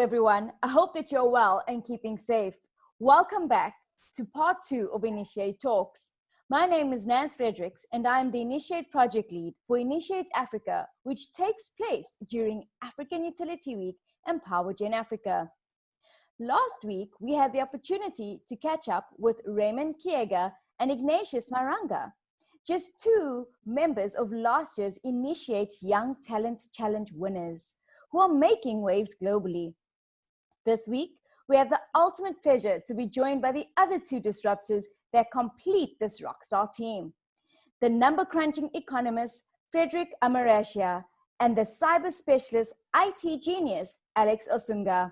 everyone. I hope that you're well and keeping safe. Welcome back to part 2 of Initiate Talks. My name is Naz Fredericks, and I am the Initiate Project Lead for Initiate Africa, which takes place during African Utility Week and PowerGen Africa. Last week, we had the opportunity to catch up with Raymond Kiega and Ignatius Maranga, just 2 members of last year's Initiate Young Talent Challenge winners, who are making waves globally. This week, we have the ultimate pleasure to be joined by the other 2 disruptors that complete this rockstar team. The number-crunching economist, Fredrick Amariati, and the cyber specialist, I.T Genius Alex Osunga.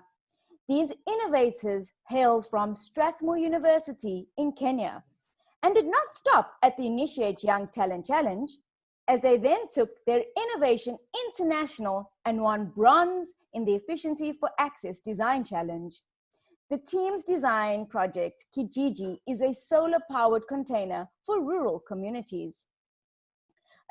These innovators hail from Strathmore University in Kenya and did not stop at the Initiate Young Talent Challenge, as they then took their innovation international and won bronze in the Efficiency for Access Design Challenge. The team's design project, Kijiji, is a solar-powered container for rural communities.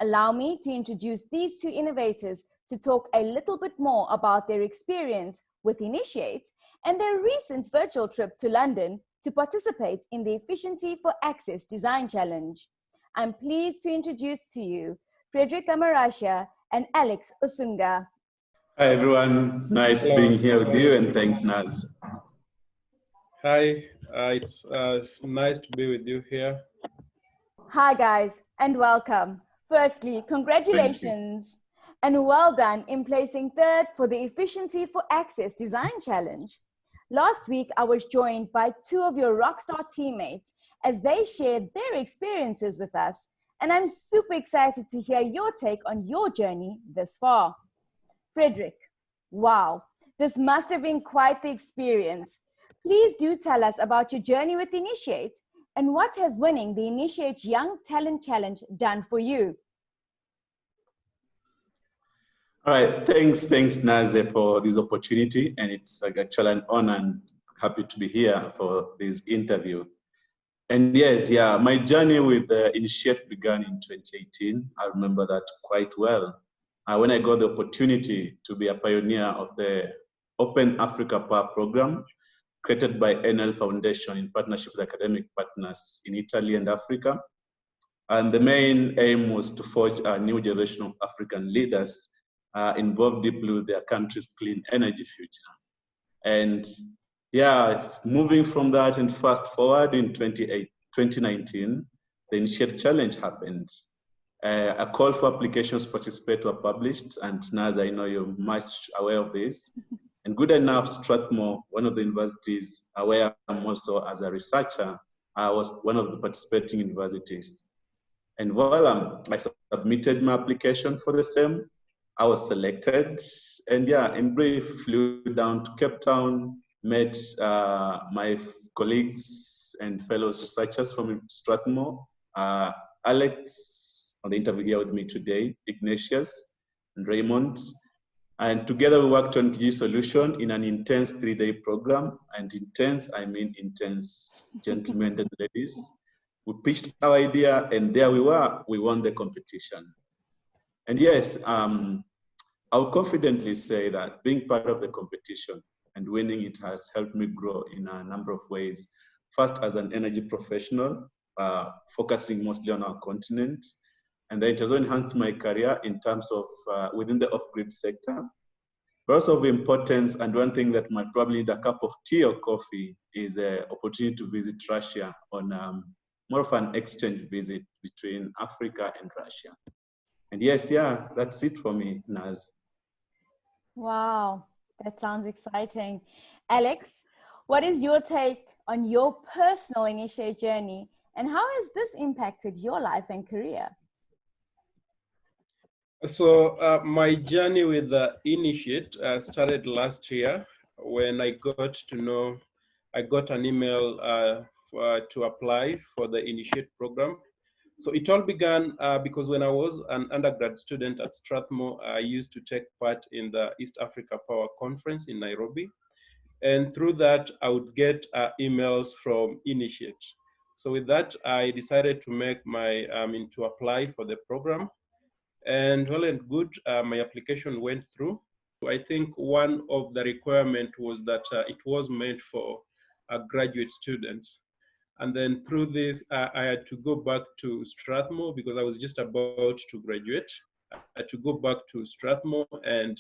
Allow me to introduce these 2 innovators to talk a little bit more about their experience with Initiate and their recent virtual trip to London to participate in the Efficiency for Access Design Challenge. I'm pleased to introduce to you Fredrick Amariati and Alex Osunga. Hi everyone, nice being here with you, and thanks Naz. Hi, it's nice to be with you here. Hi guys, and welcome. Firstly, congratulations and well done in placing 3rd for the Efficiency for Access Design Challenge. Last week, I was joined by 2 of your rockstar teammates as they shared their experiences with us, and I'm super excited to hear your take on your journey this far. Fredrick, wow, this must have been quite the experience. Please do tell us about your journey with Initiate and what has winning the Initiate Young Talent Challenge done for you. All right, thanks Naz for this opportunity, and it's actually an honor and happy to be here for this interview. And yes, my journey with Initiate began in 2018. I remember that quite well. When I got the opportunity to be a pioneer of the Open Africa Power Program, created by NL Foundation in partnership with academic partners in Italy and Africa. And the main aim was to forge a new generation of African leaders involved deeply with their country's clean energy future. And moving from that and fast forward in 2019, the Initiate Challenge happened. A call for applications to participate were published, and Naz, I know you're much aware of this. And good enough, Strathmore, one of the universities where I'm also as a researcher, was one of the participating universities. And while I submitted my application for the same, I was selected, and in brief, flew down to Cape Town, met my colleagues and fellow researchers from Strathmore, Alex on the interview here with me today, Ignatius and Raymond, and together we worked on Kijiji solution in an intense 3-day program, and intense, I mean intense, gentlemen and ladies. We pitched our idea, and there we were, we won the competition. And yes, I'll confidently say that being part of the competition and winning it has helped me grow in a number of ways. First, as an energy professional, focusing mostly on our continent, and then it has enhanced my career in terms of within the off-grid sector. But also of importance, and one thing that might probably need a cup of tea or coffee, is an opportunity to visit Russia on more of an exchange visit between Africa and Russia. And yes, that's it for me, Naz. Wow, that sounds exciting. Alex, what is your take on your personal Initiate journey, and how has this impacted your life and career? So my journey with the Initiate started last year when I got an email to apply for the Initiate program. So it all began because when I was an undergrad student at Strathmore, I used to take part in the East Africa Power Conference in Nairobi. And through that, I would get emails from Initiate. So with that, I decided to make my, to apply for the program. And well and good, my application went through. I think one of the requirement was that it was meant for graduate students. And then through this, I had to go back to Strathmore because I was just about to graduate. I had to go back to Strathmore, and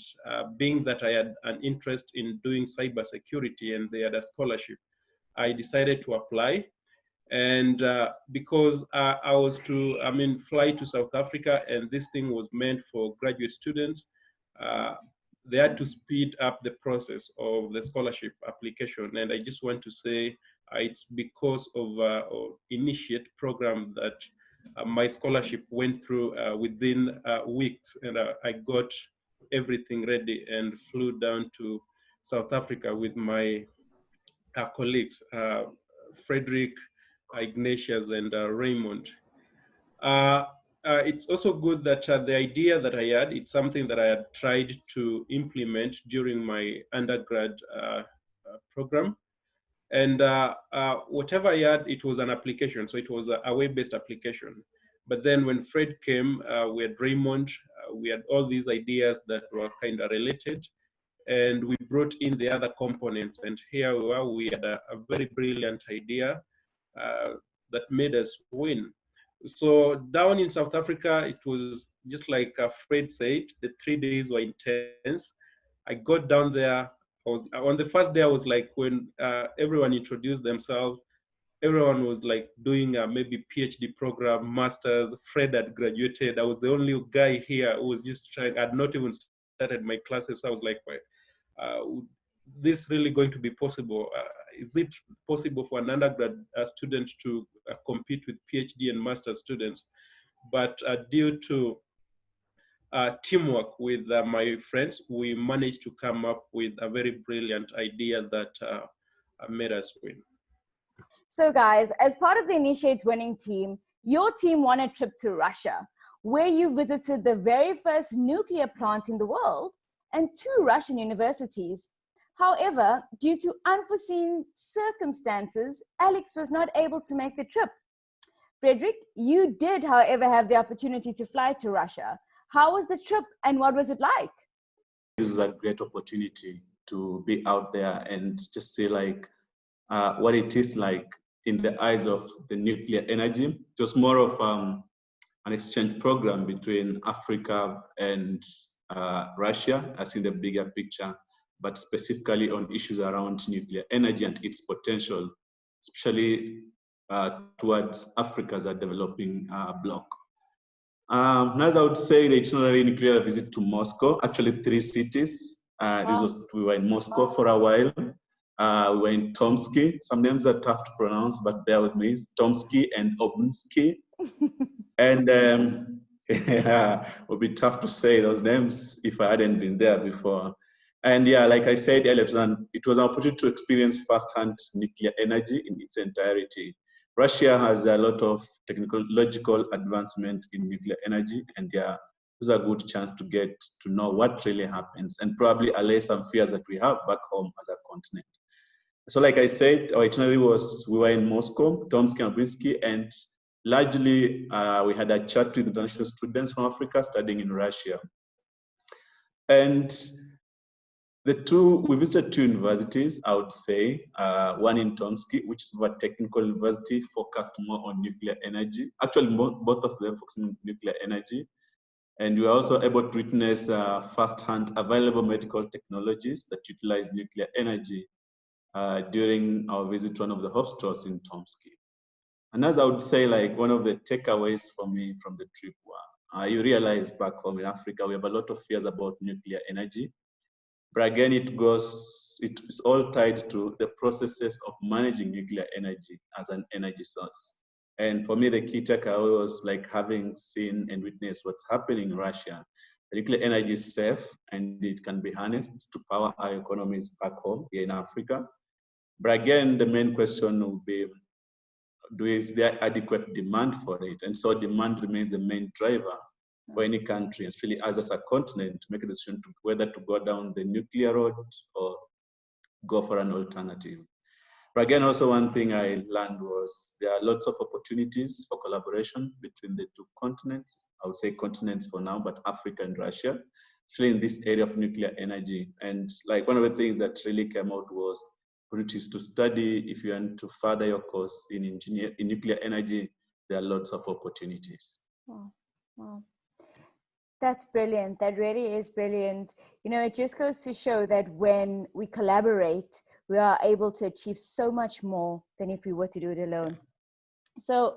being that I had an interest in doing cybersecurity and they had a scholarship, I decided to apply. And because I was to, fly to South Africa, and this thing was meant for graduate students, they had to speed up the process of the scholarship application. And I just want to say it's because of Initiate program that my scholarship went through within weeks, and I got everything ready and flew down to South Africa with my colleagues, Frederick, Ignatius, and Raymond. It's also good that the idea that I had, it's something that I had tried to implement during my undergrad program. And whatever I had, it was an application. So it was a web-based application. But then when Fred came, we had Raymond, we had all these ideas that were kind of related. And we brought in the other components. And here we are, we had a very brilliant idea that made us win. So down in South Africa, it was just like Fred said, the 3 days were intense. I got down there. On the first day, I was like, when everyone introduced themselves, everyone was like doing maybe PhD program, masters. Fred had graduated. I was the only guy here who was just trying. I'd not even started my classes. So I was like, this really going to be possible? Is it possible for an undergrad student to compete with PhD and master students? But due to teamwork with my friends, we managed to come up with a very brilliant idea that made us win. So guys, as part of the Initiate winning team, your team won a trip to Russia, where you visited the very first nuclear plant in the world and 2 Russian universities. However, due to unforeseen circumstances, Alex was not able to make the trip. Frederick, you did, however, have the opportunity to fly to Russia. How was the trip and what was it like? This is a great opportunity to be out there and just see like what it is like in the eyes of the nuclear energy. It was more of an exchange program between Africa and Russia, as in the bigger picture, but specifically on issues around nuclear energy and its potential, especially towards Africa as a developing bloc. As I would say, the itinerary included a visit to Moscow, actually 3 cities. We were in Moscow for a while. We were in Tomsky. Some names are tough to pronounce, but bear with me. Tomsky and Obnsky. And yeah, it would be tough to say those names if I hadn't been there before. And yeah, like I said earlier, it was an opportunity to experience firsthand nuclear energy in its entirety. Russia has a lot of technological advancement in nuclear energy, and yeah, it was a good chance to get to know what really happens and probably allay some fears that we have back home as a continent. So like I said, our itinerary was, we were in Moscow, Tomsky and Obnsky, and largely we had a chat with international students from Africa studying in Russia. And we visited 2 universities, I would say, one in Tomsky, which is a technical university focused more on nuclear energy. Actually, both of them focusing on nuclear energy. And we were also able to witness firsthand available medical technologies that utilize nuclear energy during our visit to one of the hospitals in Tomsky. And as I would say, like one of the takeaways for me from the trip were, you realize back home in Africa, we have a lot of fears about nuclear energy. But again, it's all tied to the processes of managing nuclear energy as an energy source. And for me, the key takeaway was like having seen and witnessed what's happening in Russia. The nuclear energy is safe and it can be harnessed to power our economies back home here in Africa. But again, the main question will be, is there adequate demand for it? And so demand remains the main driver for any country, especially as a continent, to make a decision to whether to go down the nuclear road or go for an alternative. But again, also one thing I learned was there are lots of opportunities for collaboration between the 2 continents. I would say continents for now, but Africa and Russia. especially in this area of nuclear energy. And like one of the things that really came out was opportunities to study. If you want to further your course in nuclear energy, there are lots of opportunities. Wow. Wow. That's brilliant. That really is brilliant. You know, it just goes to show that when we collaborate, we are able to achieve so much more than if we were to do it alone. So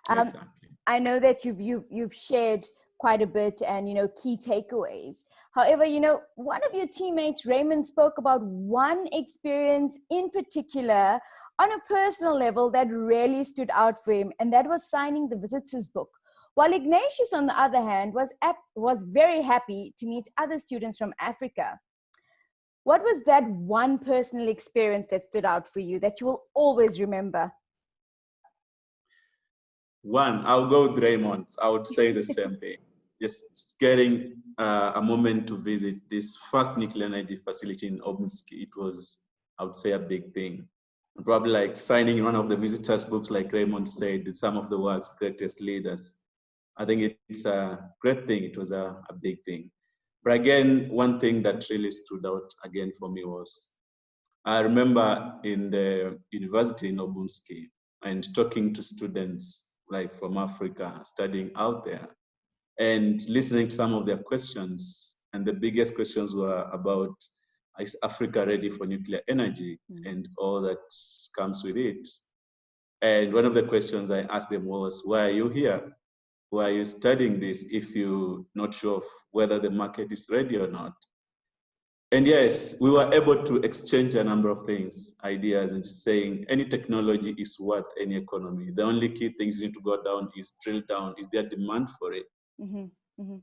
Exactly. I know that you've shared quite a bit and, you know, key takeaways. However, you know, one of your teammates, Raymond, spoke about one experience in particular on a personal level that really stood out for him, and that was signing the visitor's book. While Ignatius, on the other hand, was very happy to meet other students from Africa. What was that one personal experience that stood out for you that you will always remember? One, I'll go with Raymond. I would say the same thing. Just getting a moment to visit this first nuclear energy facility in Obnsky, it was, I would say, a big thing. Probably like signing one of the visitors' books, like Raymond said, with some of the world's greatest leaders. I think it's a great thing. It was a big thing. But again, one thing that really stood out again for me was, I remember in the university in Obnsky and talking to students like from Africa studying out there and listening to some of their questions. And the biggest questions were about, is Africa ready for nuclear energy and all that comes with it? And one of the questions I asked them was, why are you here? Why are you studying this if you're not sure of whether the market is ready or not? And yes, we were able to exchange a number of things, ideas, and just saying any technology is worth any economy. The only key things you need to go down is drill down. Is there demand for it?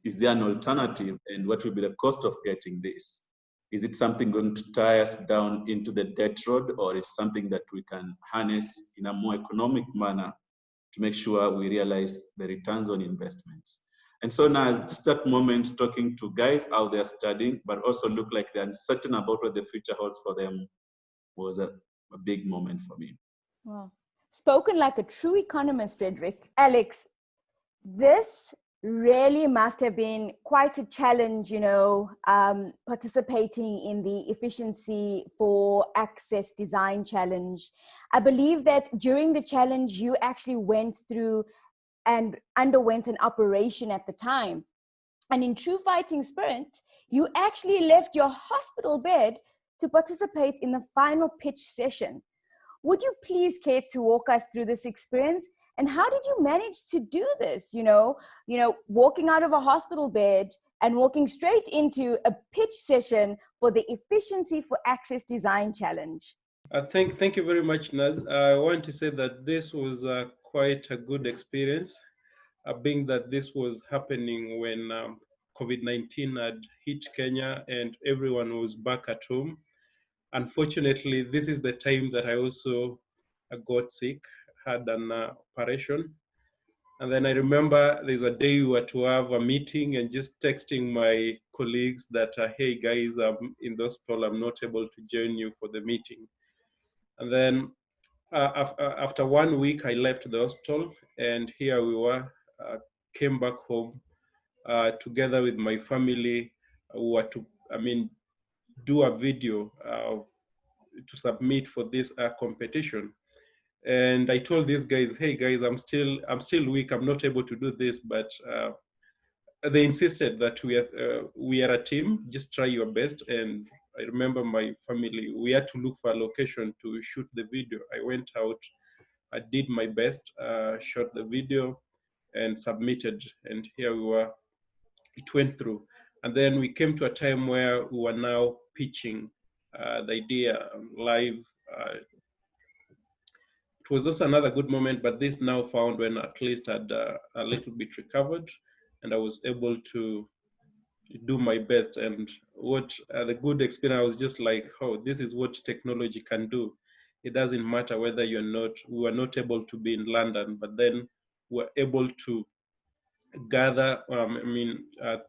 Is there an alternative? And what will be the cost of getting this? Is it something going to tie us down into the debt road, or is something that we can harness in a more economic manner to make sure we realize the returns on investments? And so now it's just that moment talking to guys out there studying, but also look like they're uncertain about what the future holds for them was a big moment for me. Wow. Spoken like a true economist, Frederick. Alex, this really must have been quite a challenge, you know, participating in the Efficiency for Access Design Challenge. I believe that during the challenge, you actually went through and underwent an operation at the time. And in true fighting spirit, you actually left your hospital bed to participate in the final pitch session. Would you please care to walk us through this experience? And how did you manage to do this? You know, walking out of a hospital bed and walking straight into a pitch session for the Efficiency for Access Design Challenge. Thank you very much, Naz. I want to say that this was quite a good experience, being that this was happening when COVID-19 had hit Kenya and everyone was back at home. Unfortunately, this is the time that I also got sick, had an operation. And then I remember there's a day we were to have a meeting and just texting my colleagues that, hey guys, I'm in the hospital, I'm not able to join you for the meeting. And then after 1 week, I left the hospital and here we were, came back home together with my family, who were to, do a video to submit for this competition. And I told these guys, hey guys, I'm still weak, I'm not able to do this, but they insisted that we are a team, just try your best. And I remember my family, we had to look for a location to shoot the video. I went out, I did my best, shot the video and submitted, and here we were, it went through. And then we came to a time where we were now pitching the idea live. It was also another good moment, but this now found when at least I'd a little bit recovered and I was able to do my best. And what the good experience, I was just like, oh, this is what technology can do. It doesn't matter whether we were not able to be in London, but then we're able to gather,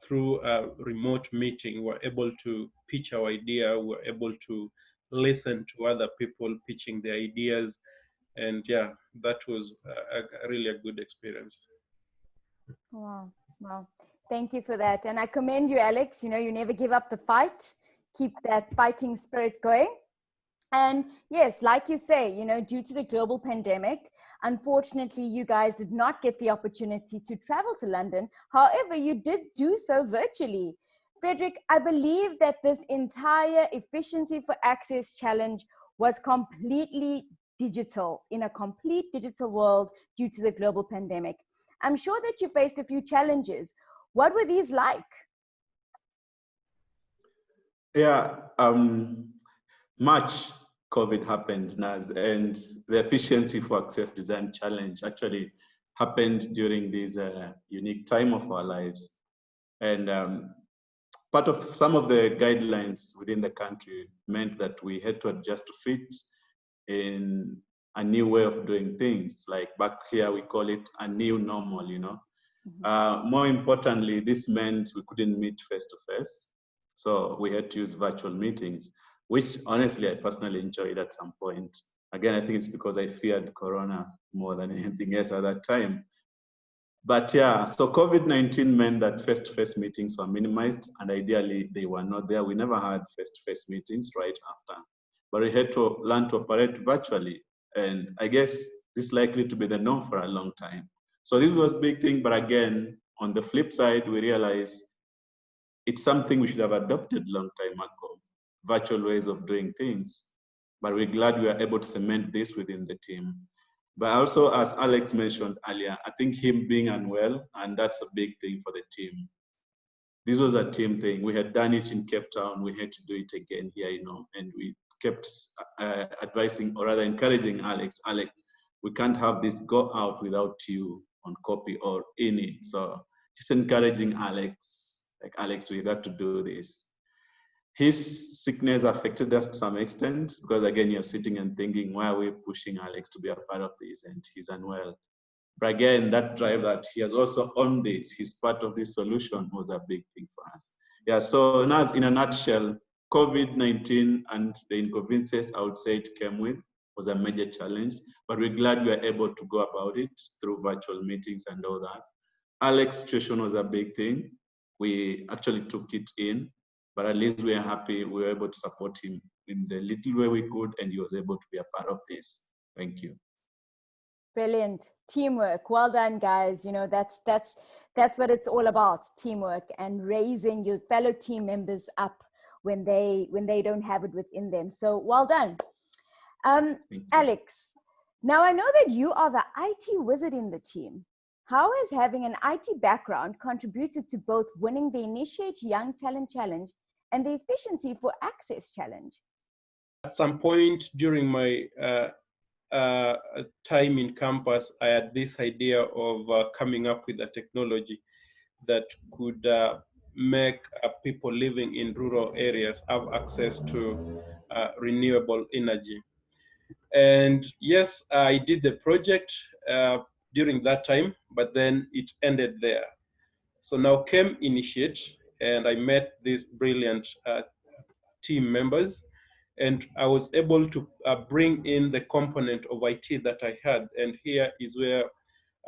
through a remote meeting, we're able to pitch our idea, we're able to listen to other people pitching their ideas. And yeah, that was really a good experience. Wow. Thank you for that. And I commend you, Alex. You know, you never give up the fight. Keep that fighting spirit going. And yes, like you say, you know, due to the global pandemic, unfortunately, you guys did not get the opportunity to travel to London. However, you did do so virtually. Frederick, I believe that this entire Efficiency for Access challenge was completely digital, in a complete digital world due to the global pandemic. I'm sure that you faced a few challenges. What were these like? Yeah, March COVID happened, Naz, and the Efficiency for Access Design Challenge actually happened during this unique time of our lives. And part of some of the guidelines within the country meant that we had to adjust to fit in a new way of doing things. Like back here, we call it a new normal, you know. More importantly, this meant we couldn't meet face to face. So we had to use virtual meetings, which honestly, I personally enjoyed at some point. Again, I think it's because I feared Corona more than anything else at that time. But yeah, so COVID-19 meant that face-to-face meetings were minimized, and ideally they were not there. We never had face-to-face meetings right after, but we had to learn to operate virtually. And I guess this is likely to be the norm for a long time. So this was a big thing, but again, on the flip side, we realized it's something we should have adopted a long time ago, virtual ways of doing things. But we're glad we are able to cement this within the team. But also, as Alex mentioned earlier, I think him being unwell, and that's a big thing for the team. This was a team thing. We had done it in Cape Town. We had to do it again here, you know, and we kept advising, or rather encouraging Alex, we can't have this go out without you on copy or in it. So just encouraging Alex, like, Alex, we got to do this. His sickness affected us to some extent because, again, you're sitting and thinking, why are we pushing Alex to be a part of this? And he's unwell. But again, that drive that he has also on this, he's part of this solution, was a big thing for us. Yeah, so Naz, in a nutshell, COVID-19 and the inconveniences I would say it came with was a major challenge, but we're glad we are able to go about it through virtual meetings and all that. Alex's situation was a big thing. We actually took it in, but at least we are happy we were able to support him in the little way we could, and he was able to be a part of this. Thank you. Brilliant. Teamwork. Well done, guys. You know, that's what it's all about, teamwork and raising your fellow team members up when they don't have it within them. So well done. Alex, now I know that you are the IT wizard in the team. How has having an IT background contributed to both winning the Initiate Young Talent Challenge and the Efficiency for Access Challenge? At some point during my time in campus, I had this idea of coming up with a technology that could make people living in rural areas have access to renewable energy. And yes, I did the project during that time, but then it ended there. So now came Initiate, and I met these brilliant team members, and I was able to bring in the component of IT that I had. And here is where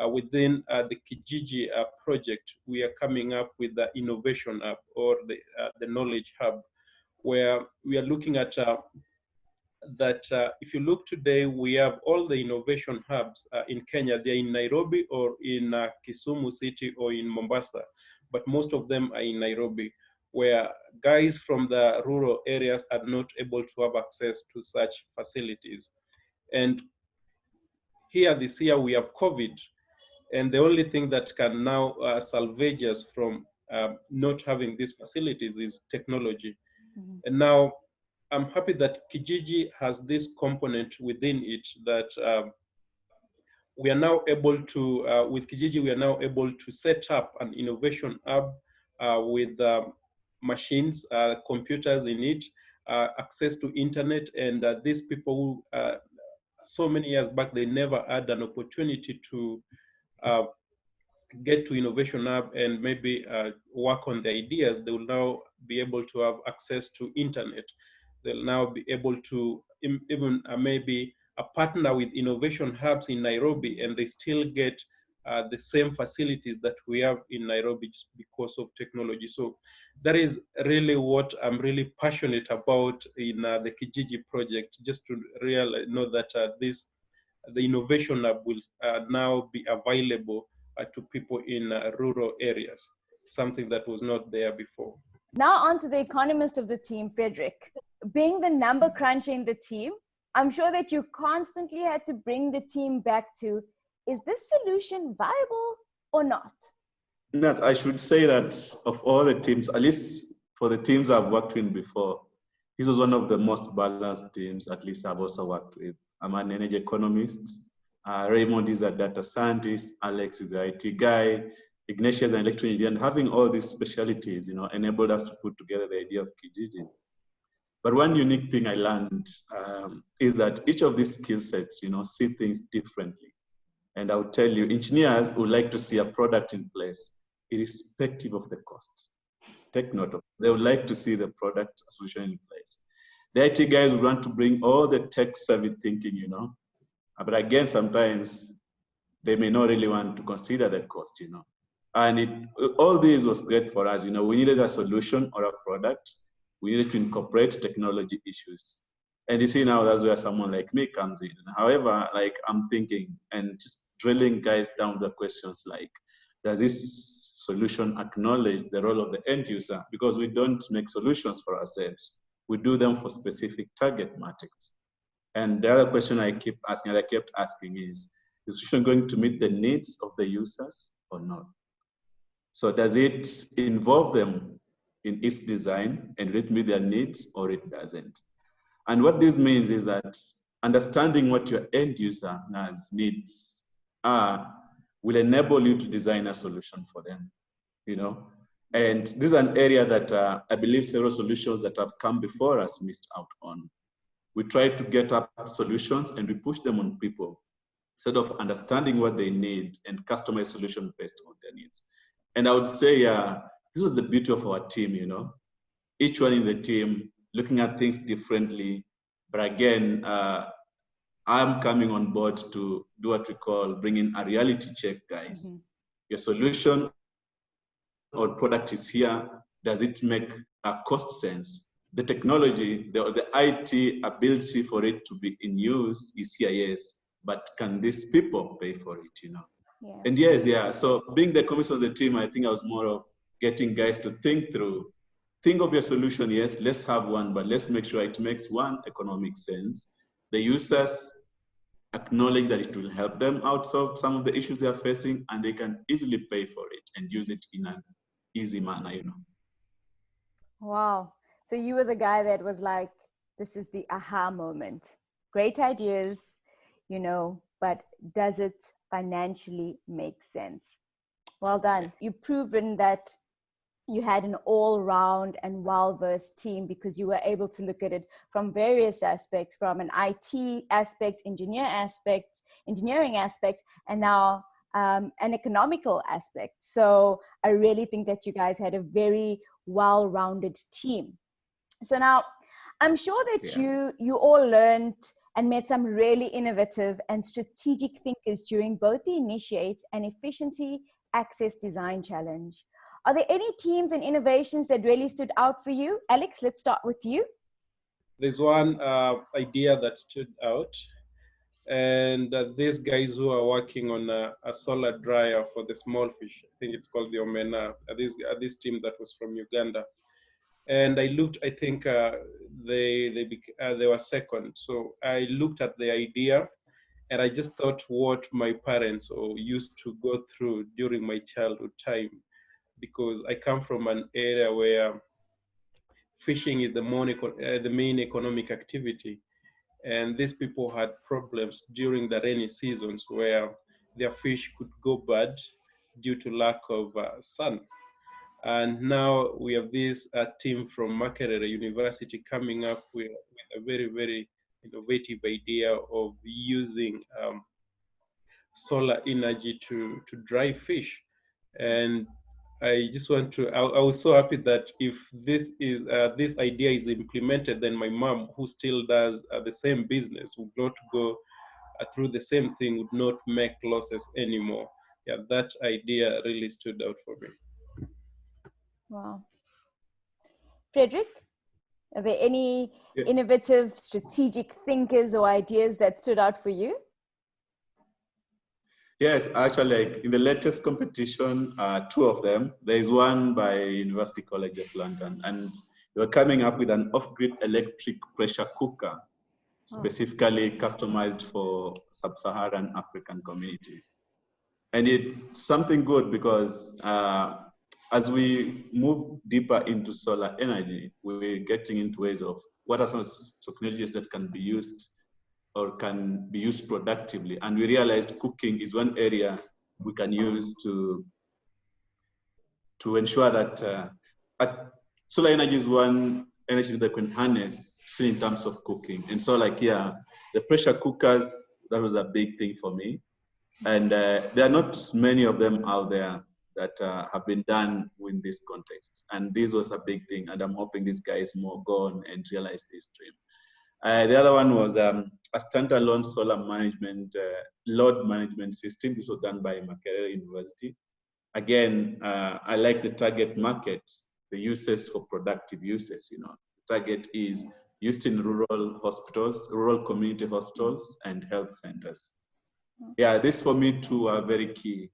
within the Kijiji project, we are coming up with the innovation hub, or the knowledge hub, where we are looking at that if you look today, we have all the innovation hubs in Kenya. They're in Nairobi or in Kisumu City or in Mombasa, but most of them are in Nairobi, where guys from the rural areas are not able to have access to such facilities. And here this year we have COVID, and the only thing that can now salvage us from not having these facilities is technology. Mm-hmm. And now I'm happy that Kijiji has this component within it that we are now able to, with Kijiji, we are now able to set up an innovation hub with machines, computers in it, access to internet, and these people who, so many years back, they never had an opportunity to get to Innovation Hub and maybe work on the ideas. They will now be able to have access to internet. They'll now be able to even maybe a partner with innovation hubs in Nairobi, and they still get the same facilities that we have in Nairobi just because of technology. So that is really what I'm really passionate about in the Kijiji project, just to really know that the innovation lab will now be available to people in rural areas, something that was not there before. Now on to the economist of the team, Frederick. Being the number cruncher in the team, I'm sure that you constantly had to bring the team back to, is this solution viable or not? Yes, I should say that of all the teams, at least for the teams I've worked with before, this was one of the most balanced teams, at least I've also worked with. I'm an energy economist. Raymond is a data scientist. Alex is the IT guy. Ignatius is an electrical engineer. And having all these specialties, enabled us to put together the idea of Kijiji. But one unique thing I learned is that each of these skill sets, see things differently. And I would tell you, engineers would like to see a product in place, irrespective of the cost. Take note of it. They would like to see the product solution in place. The IT guys would want to bring all the tech-savvy thinking, But again, sometimes they may not really want to consider the cost, And all this was great for us. We needed a solution or a product. We needed to incorporate technology issues. And you see now that's where someone like me comes in. However, I'm thinking and just drilling guys down the questions like, does this solution acknowledge the role of the end user? Because we don't make solutions for ourselves. We do them for specific target markets. And the other question I kept asking is the solution going to meet the needs of the users or not? So does it involve them in its design and it meet their needs or it doesn't? And what this means is that understanding what your end user needs are will enable you to design a solution for them, And this is an area that I believe several solutions that have come before us missed out on. We try to get up solutions and we push them on people instead of understanding what they need and customize solution based on their needs. And I would say this was the beauty of our team, Each one in the team looking at things differently. But again, I'm coming on board to do what we call bringing a reality check, guys. Mm-hmm. Your solution or product is here. Does it make a cost sense? The technology, the IT ability for it to be in use is here, yes. But can these people pay for it, Yeah. And yes, yeah. So being the commission of the team, I think I was more of getting guys to think of your solution, yes, let's have one, but let's make sure it makes one economic sense. The users acknowledge that it will help them out solve some of the issues they are facing, and they can easily pay for it and use it in an easy manner, Wow. So you were the guy that was like, this is the aha moment. Great ideas, but does it financially make sense? Well done. You've proven that you had an all-round and well-versed team because you were able to look at it from various aspects, from an IT aspect, engineering aspect, and now an economical aspect. So I really think that you guys had a very well-rounded team. So now I'm sure that you all learned and met some really innovative and strategic thinkers during both the Initiate and Efficiency Access Design Challenge. Are there any teams and innovations that really stood out for you? Alex, let's start with you. There's one idea that stood out. And these guys who are working on a solar dryer for the small fish, I think it's called the Omena, this team that was from Uganda. And I looked, I think they were second. So I looked at the idea and I just thought what my parents used to go through during my childhood time, because I come from an area where fishing is the main economic activity. And these people had problems during the rainy seasons where their fish could go bad due to lack of sun. And now we have this team from Makerere University coming up with a very, very innovative idea of using solar energy to dry fish. And I just want to, I was so happy that if this idea is implemented, then my mom, who still does the same business, would not go through the same thing, would not make losses anymore. yeah, that idea really stood out for me. Wow. Frederick, are there any Yeah. innovative strategic thinkers or ideas that stood out for you? Yes, actually, like in the latest competition, two of them. There is one by University College of London, and they were coming up with an off-grid electric pressure cooker, specifically customized for sub-Saharan African communities. And it's something good because as we move deeper into solar energy, we're getting into ways of what are some technologies that can be used or can be used productively. And we realized cooking is one area we can use to ensure that solar energy is one energy that can harness in terms of cooking. And so like, yeah, the pressure cookers, that was a big thing for me. And there are not many of them out there that have been done in this context. And this was a big thing. And I'm hoping these guys more go on and realize this dream. The other one was a standalone solar management, load management system. This was done by Makerere University. Again, I like the target market, the uses for productive uses. You know, the target is used in rural hospitals, rural community hospitals, and health centers. Yeah, this for me too are very key.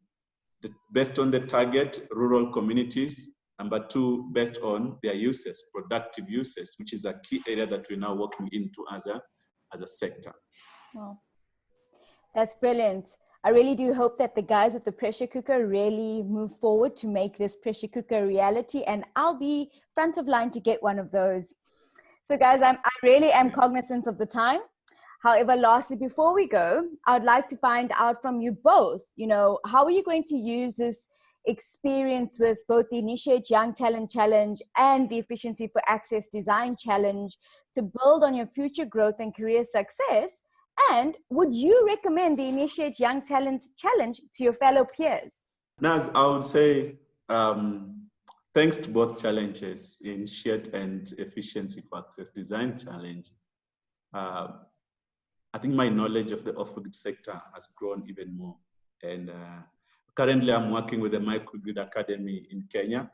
Based on the target, rural communities. Number two, based on their uses, productive uses, which is a key area that we're now working into as a sector. Wow. That's brilliant. I really do hope that the guys with the pressure cooker really move forward to make this pressure cooker a reality, and I'll be front of line to get one of those. So guys, I really am cognizant of the time. However, lastly, before we go, I would like to find out from you both, you know, how are you going to use this experience with both the Initiate Young Talent Challenge and the Efficiency for Access Design Challenge to build on your future growth and career success? And would you recommend the Initiate Young Talent Challenge to your fellow peers? Naz, I would say thanks to both challenges, Initiate and Efficiency for Access Design Challenge. I think my knowledge of the off-grid sector has grown even more. And currently I'm working with the Microgrid Academy in Kenya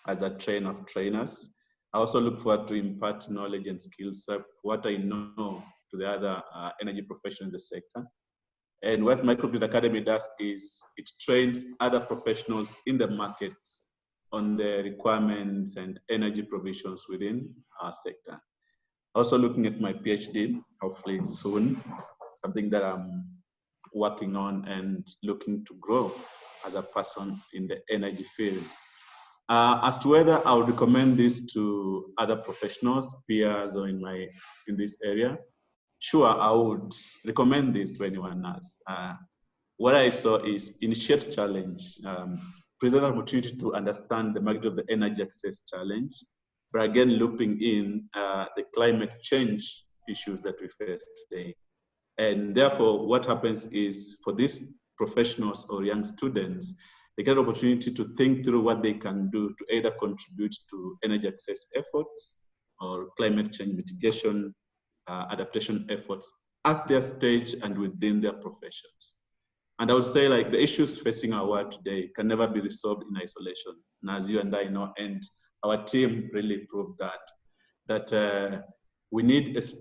as a trainer of trainers. I also look forward to impart knowledge and skills of what I know to the other energy professionals in the sector. And what Microgrid Academy does is it trains other professionals in the market on the requirements and energy provisions within our sector. Also looking at my PhD, hopefully soon, something that I'm working on and looking to grow as a person in the energy field. As to whether I would recommend this to other professionals, peers, or in this area, sure, I would recommend this to anyone else. What I saw is Initiate Challenge, present an opportunity to understand the magnitude of the energy access challenge, but again, looping in the climate change issues that we face today. And therefore, what happens is for these professionals or young students, they get an opportunity to think through what they can do to either contribute to energy access efforts or climate change mitigation, adaptation efforts at their stage and within their professions. And I would say like the issues facing our world today can never be resolved in isolation. And as you and I know, and our team really proved that we need this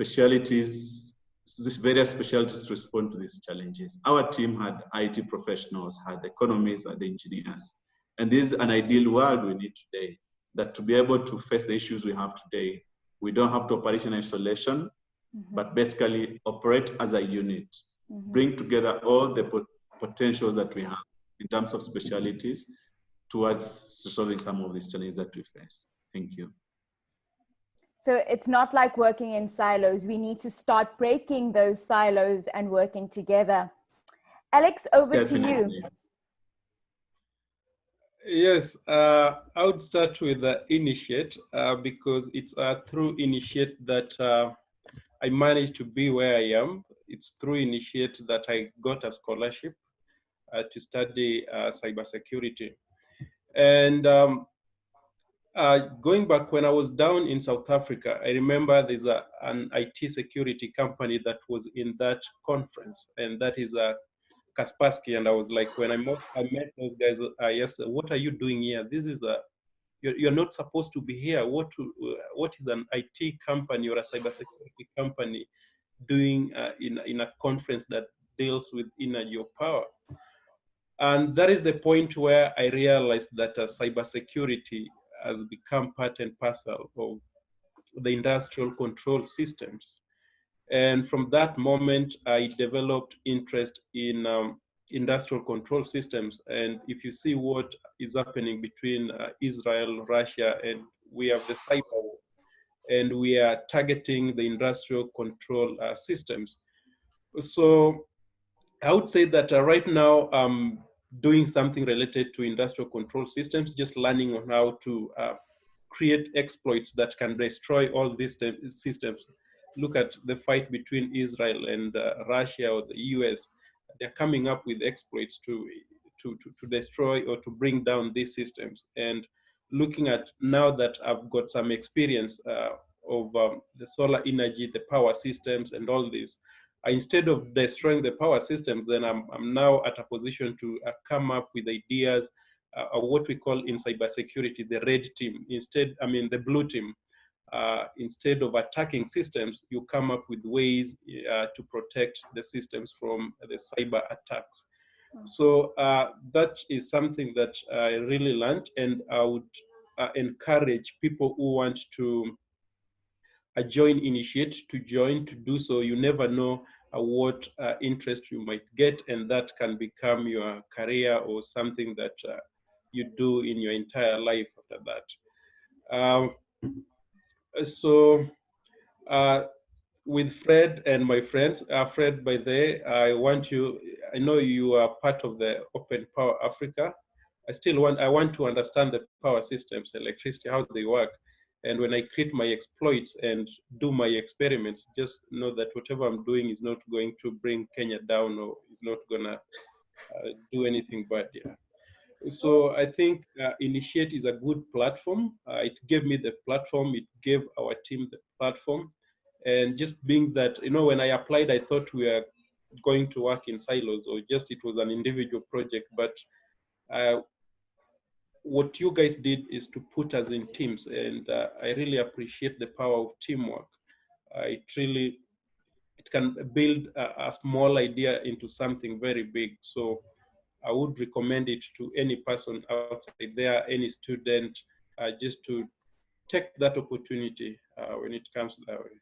various specialties to respond to these challenges. Our team had IT professionals, had economists, had engineers. And this is an ideal world we need today, that to be able to face the issues we have today, we don't have to operate in isolation, but basically operate as a unit, bring together all the potentials that we have in terms of specialties towards resolving some of these challenges that we face. Thank you. So it's not like working in silos. We need to start breaking those silos and working together. Alex, over to you. Yes, I would start with Initiate because it's through Initiate that I managed to be where I am. It's through Initiate that I got a scholarship to study cybersecurity. And going back when I was down in South Africa, I remember there's an IT security company that was in that conference, and that is Kaspersky, and I was like, when I met those guys, I asked, what are you doing here? This is you're not supposed to be here. What is an IT company or a cybersecurity company doing in a conference that deals with energy or power? And that is the point where I realized that cybersecurity has become part and parcel of the industrial control systems. And from that moment, I developed interest in industrial control systems. And if you see what is happening between Israel, Russia, and we have the cyber war, and we are targeting the industrial control systems. So I would say that right now I'm doing something related to industrial control systems, just learning on how to create exploits that can destroy all these systems. Look at the fight between Israel and Russia or the US. They're coming up with exploits to destroy or to bring down these systems. And looking at now that I've got some experience of the solar energy, the power systems and all this, instead of destroying the power systems, then I'm now at a position to come up with ideas of what we call in cybersecurity, the red team. The blue team. Instead of attacking systems, you come up with ways to protect the systems from the cyber attacks. So that is something that I really learned, and I would encourage people who want to join Initiate to do so. You never know what interest you might get, and that can become your career or something that you do in your entire life after that. With Fred and my friends, Fred, by the way, I know you are part of the Open Power Africa. I want to understand the power systems, electricity, how they work. And when I create my exploits and do my experiments, just know that whatever I'm doing is not going to bring Kenya down, or is not gonna do anything bad. Yeah. So I think Initiate is a good platform. It gave me the platform. It gave our team the platform. And just being that, when I applied, I thought we were going to work in silos, or just it was an individual project. But what you guys did is to put us in teams, and I really appreciate the power of teamwork. It can build a small idea into something very big. So I would recommend it to any person outside there, any student, just to take that opportunity when it comes that way.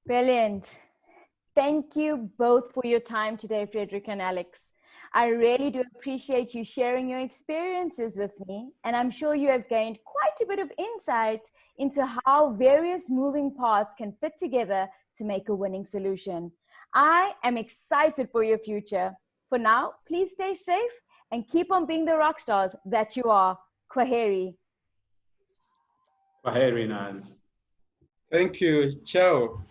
Brilliant. Thank you both for your time today, Frederick and Alex. I really do appreciate you sharing your experiences with me, and I'm sure you have gained quite a bit of insight into how various moving parts can fit together to make a winning solution. I am excited for your future. For now, please stay safe and keep on being the rock stars that you are. Kwaheri. Kwaheri, Naz. Thank you. Ciao.